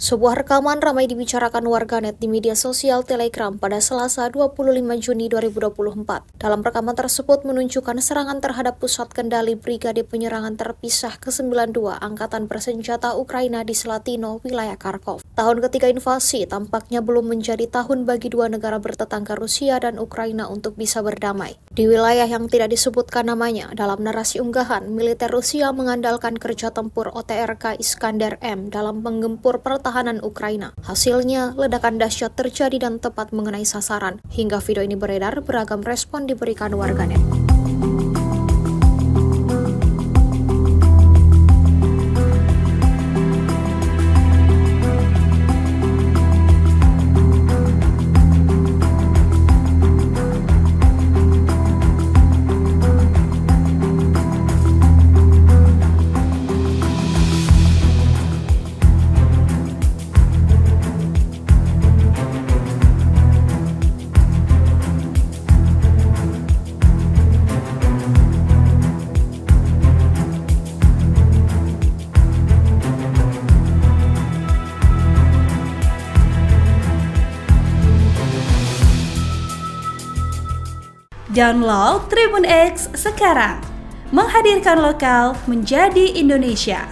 Sebuah rekaman ramai dibicarakan warganet di media sosial Telegram pada Selasa 25 Juni 2024. Dalam rekaman tersebut menunjukkan serangan terhadap pusat kendali Brigade Penyerangan Terpisah ke-92 Angkatan Bersenjata Ukraina di Slatino, wilayah Kharkov. Tahun ketiga invasi tampaknya belum menjadi tahun bagi dua negara bertetangga Rusia dan Ukraina untuk bisa berdamai. Di wilayah yang tidak disebutkan namanya, dalam narasi unggahan, militer Rusia mengandalkan kerja tempur OTRK Iskander M dalam menggempur pertahanan Ukraina. Hasilnya, ledakan dahsyat terjadi dan tepat mengenai sasaran. Hingga video ini beredar, beragam respon diberikan warganet. Download Tribun X sekarang, menghadirkan lokal menjadi Indonesia.